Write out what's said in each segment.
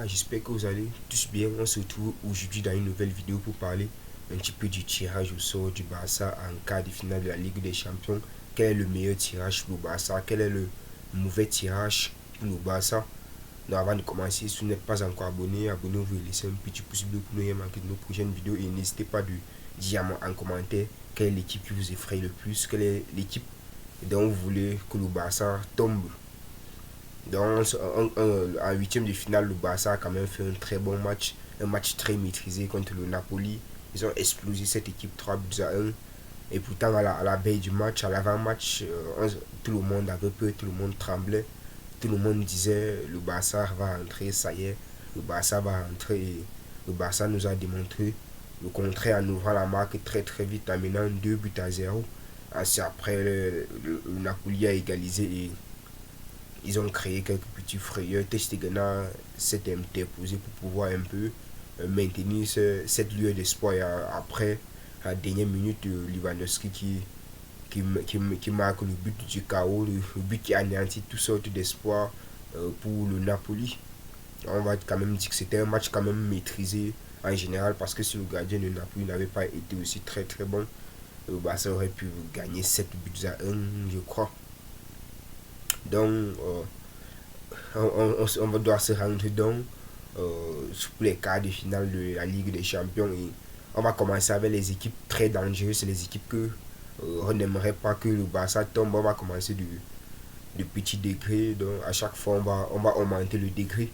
gars, j'espère que vous allez tous bien. On se retrouve aujourd'hui dans une nouvelle vidéo pour parler un petit peu du tirage au sort du Barça en quart de finale de la Ligue des Champions. Quel est le meilleur tirage pour le Barça? Quel est le mauvais tirage pour le Barça? Donc avant de commencer, si vous n'êtes pas encore abonné, abonnez-vous et laissez un petit pouce bleu pour ne rien manquer de nos prochaines vidéos. Et n'hésitez pas de dire en commentaire quelle est l'équipe qui vous effraie le plus, quelle est l'équipe dont vous voulez que le Barça tombe. Donc, en huitième de finale, le Barça a quand même fait un très bon match, un match très maîtrisé contre le Napoli. Ils ont explosé cette équipe 3-1. Et pourtant, à la veille du match, à l'avant-match, tout le monde avait peur, tout le monde tremblait. Tout le monde disait le Barça va rentrer, ça y est, le Barça va rentrer. Et le Barça nous a démontré le contraire en ouvrant la marque très très vite, en menant 2-0. Après, le Napoli a égalisé et ils ont créé quelques petits frayeurs. Testegana s'est interposé pour pouvoir un peu maintenir cette lueur d'espoir. Après, à la dernière minute, Lewandowski qui marque le but du chaos, le but qui anéantit toutes sortes d'espoir pour le Napoli. On va quand même dire que c'était un match quand même maîtrisé en général parce que si le gardien de Napoli n'avait pas été aussi très très bon, le Barça aurait pu gagner 7 buts à 1, je crois. Donc, on va devoir se rendre donc sur les quarts de finale de la Ligue des Champions. Et on va commencer avec les équipes très dangereuses. C'est les équipes que on n'aimerait pas que le Barça tombe. On va commencer de petits degrés. Donc, à chaque fois, on va augmenter le degré.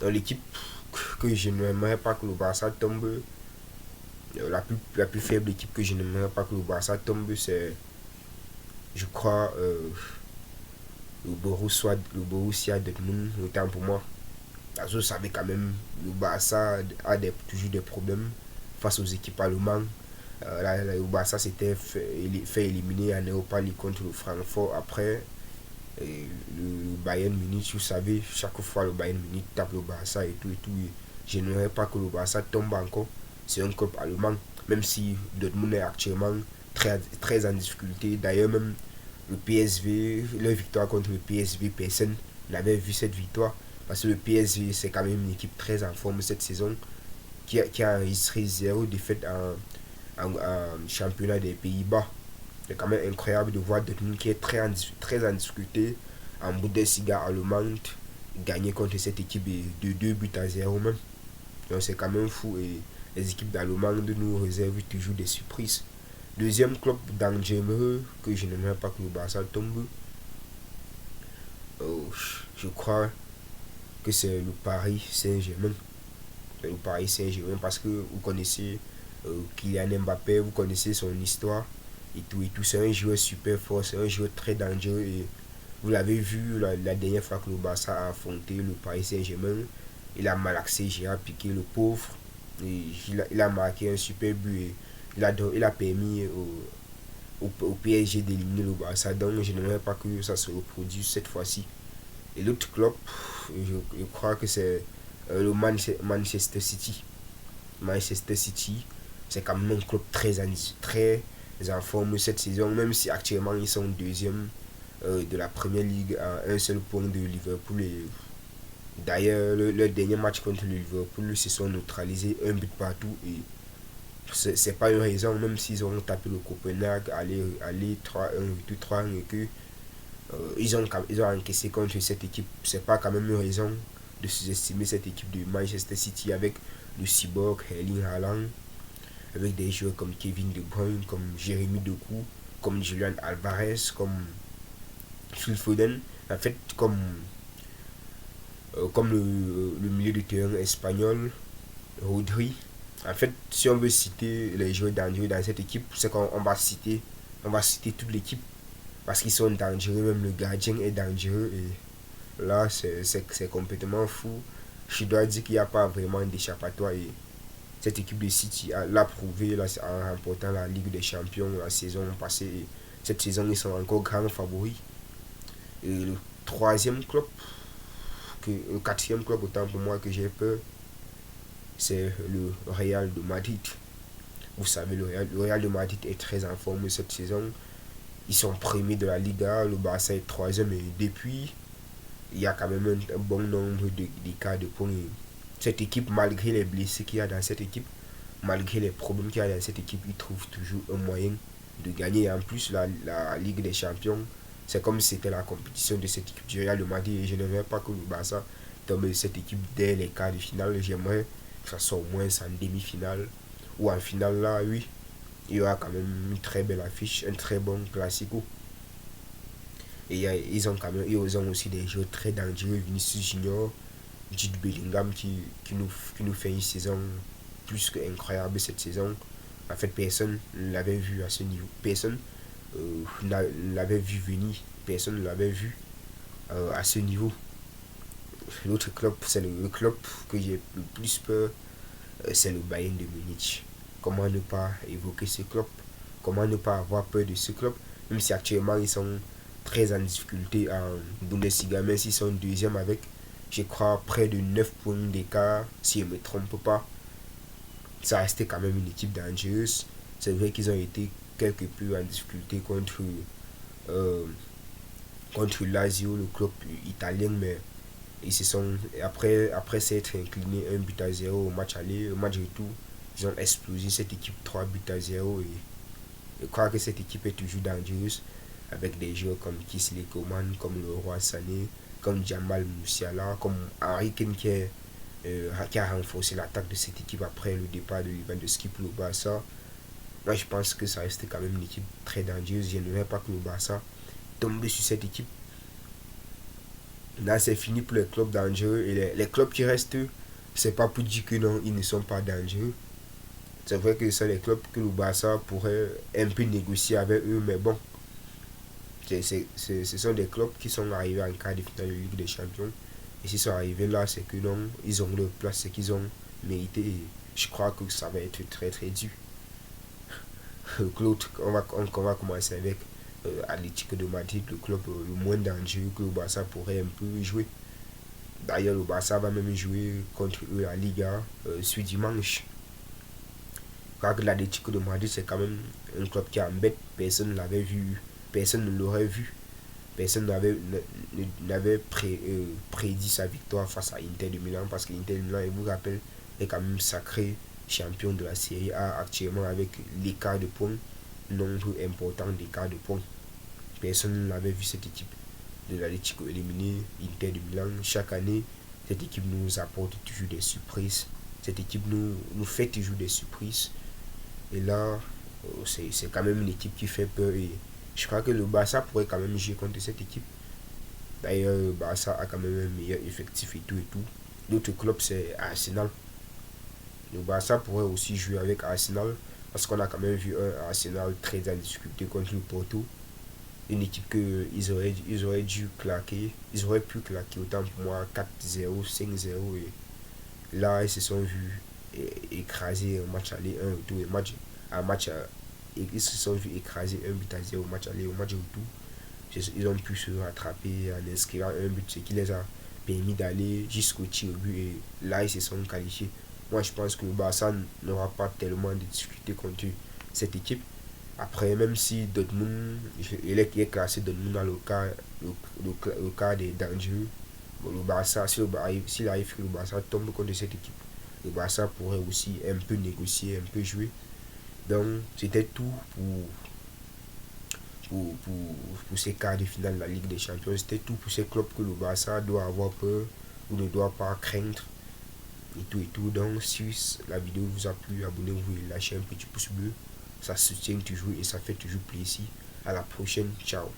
Dans l'équipe que je n'aimerais pas que le Barça tombe, la plus faible équipe que je n'aimerais pas que le Barça tombe, c'est, je crois, le Borussia Dortmund, autant pour moi. Parce que vous savez quand même, le Barça a toujours des problèmes face aux équipes allemandes. Le Barça s'était fait éliminer en Europa League contre le Francfort. Après, le Bayern Munich, vous savez, chaque fois le Bayern Munich tape le Barça et tout et tout. Et je n'aimerais pas que le Barça tombe encore. C'est un club allemand, même si Dortmund est actuellement très en difficulté. D'ailleurs, même le PSV, leur victoire contre le PSV, personne n'avait vu cette victoire. Parce que le PSV, c'est quand même une équipe très en forme cette saison, qui a enregistré 0 défaite en championnat des Pays-Bas. C'est quand même incroyable de voir Dortmund qui est très en difficulté en Bundesliga allemande gagner contre cette équipe de 2 buts à 0 même. Donc c'est quand même fou et les équipes d'Allemagne nous réservent toujours des surprises. Deuxième club dangereux que je n'aimerais pas que le Barça tombe, je crois que c'est le Paris Saint-Germain. Le Paris Saint-Germain parce que vous connaissez Kylian Mbappé, vous connaissez son histoire et tout et tout. C'est un joueur super fort, c'est un joueur très dangereux et vous l'avez vu la dernière fois que le Barça a affronté le Paris Saint-Germain. Il a malaxé Gérard Piqué, le pauvre. Et il a marqué un super but et il a permis au PSG d'éliminer le Barça. Donc je n'aimerais pas que ça se reproduise cette fois-ci. Et l'autre club, je crois que c'est le Manchester City. Manchester City, c'est quand même un club très en forme cette saison, même si actuellement ils sont deuxième de la Première Ligue à un seul point de Liverpool. Et d'ailleurs, le dernier match contre le Liverpool se sont neutralisés un but partout. Et c'est pas une raison, même s'ils ont tapé le Copenhague, aller 3-1, 3-1 et que ils ont encaissé contre cette équipe. C'est pas quand même une raison de sous-estimer cette équipe de Manchester City avec le cyborg Erling Haaland, avec des joueurs comme Kevin De Bruyne, comme Jérémy Doku, comme Julian Alvarez, comme Phil Foden. En fait, comme le milieu de terrain espagnol, Rodri. En fait, si on veut citer les joueurs dangereux dans cette équipe, c'est qu'on va citer toute l'équipe parce qu'ils sont dangereux, même le gardien est dangereux et là c'est complètement fou. Je dois dire qu'il n'y a pas vraiment d'échappatoire et cette équipe de City l'a prouvé là, en remportant la Ligue des Champions la saison passée et cette saison ils sont encore grands favoris. Et le troisième club, le quatrième club autant pour moi que j'ai peur, c'est le Real de Madrid. Vous savez, le Real de Madrid est très en forme cette saison. Ils sont premiers de la Liga, le Barça est troisième et depuis, il y a quand même un bon nombre d'écarts de points. cette équipe, malgré les blessés qu'il y a dans cette équipe, malgré les problèmes qu'il y a dans cette équipe, ils trouvent toujours un moyen de gagner. Et en plus, la Ligue des Champions, c'est comme si c'était la compétition de cette équipe du Real Madrid. Et je ne veux pas que le Barça tombe de cette équipe dès les quarts de finale. J'aimerais que ça soit au moins en demi-finale ou en finale. Là, oui, il y aura quand même une très belle affiche, un très bon classico. Et ils ont aussi des joueurs très dangereux, Vinicius Junior, Jude Bellingham qui nous fait une saison plus que incroyable cette saison. En fait, personne ne l'avait vu à ce niveau. Personne ne l'avait vu venir. Personne ne l'avait vu à ce niveau. L'autre club, c'est le club que j'ai le plus peur, c'est le Bayern de Munich. Comment ne pas évoquer ce club? Comment ne pas avoir peur de ce club? Même si actuellement ils sont très en difficulté en Bundesliga, même s'ils sont deuxième avec, je crois, près de 9 points d'écart, si je ne me trompe pas. Ça restait quand même une équipe dangereuse. C'est vrai qu'ils ont été quelque peu en difficulté euh, contre Lazio, le club italien, mais ils se sont, après s'être inclinés 1-0 au match aller, au match retour, ils ont explosé cette équipe 3-0 et je crois que cette équipe est toujours dangereuse avec des joueurs comme Kingsley Coman, comme le Roi Sané, comme Jamal Musiala, comme Harry Kane qui a renforcé l'attaque de cette équipe après le départ de Lewandowski pour le Barça. Moi je pense que ça reste quand même une équipe très dangereuse. Je ne veux pas que le Barça tombe sur cette équipe. Là c'est fini pour les clubs dangereux et les clubs qui restent, c'est pas pour dire que non, ils ne sont pas dangereux. C'est vrai que c'est les clubs que le Barça pourrait un peu négocier avec eux, mais bon, ce sont des clubs qui sont arrivés en quart de finale de Ligue des Champions. Et s'ils sont arrivés là, c'est que non, ils ont leur place, c'est qu'ils ont mérité. Et je crois que ça va être très très dur. L'autre, on va commencer avec Atlético de Madrid, le club le moins dangereux que le Barça pourrait un peu jouer. D'ailleurs, le Barça va même jouer contre eux la Liga ce dimanche. Je crois que l'Atlético de Madrid, c'est quand même un club qui embête. Personne ne l'avait vu, personne ne l'aurait vu. Personne n'avait prédit sa victoire face à Inter de Milan parce que Inter de Milan, je vous rappelle, est quand même sacré champion de la Serie A actuellement avec l'écart de points, nombre important d'écart de points. Personne ne l'avait vu cette équipe de l'Atlético éliminer Inter de Milan. Chaque année, cette équipe nous apporte toujours des surprises. Cette équipe nous fait toujours des surprises. Et là, c'est quand même une équipe qui fait peur et je crois que le Barça pourrait quand même jouer contre cette équipe. D'ailleurs, le Barça a quand même un meilleur effectif et tout et tout. L'autre club, c'est Arsenal. Le Barça pourrait aussi jouer avec Arsenal parce qu'on a quand même vu un Arsenal très en difficulté contre le Porto. Une équipe que ils auraient dû claquer. Ils auraient pu claquer autant pour moi 4-0, 5-0. Et là, ils se sont vus écraser un match aller, un retour. Ils se sont vus écraser 1-0 au match aller, au match retour. Ils ont pu se rattraper en inscrivant un but, ce qui les a permis d'aller jusqu'au tir au but. Et là, ils se sont qualifiés. Moi, je pense que le Barça n'aura pas tellement de difficultés contre cette équipe. Après, même si Dortmund, il est classé Dortmund dans le cas des dangereux, bon, le Barça, s'il arrive que le Barça tombe contre cette équipe, le Barça pourrait aussi un peu négocier, un peu jouer. Donc, c'était tout pour ces quarts de finale de la Ligue des Champions. C'était tout pour ces clubs que le Barça doit avoir peur ou ne doit pas craindre. Et tout et tout. Donc, si la vidéo vous a plu, abonnez-vous et lâchez un petit pouce bleu. Ça soutient toujours et ça fait toujours plaisir. À la prochaine. Ciao.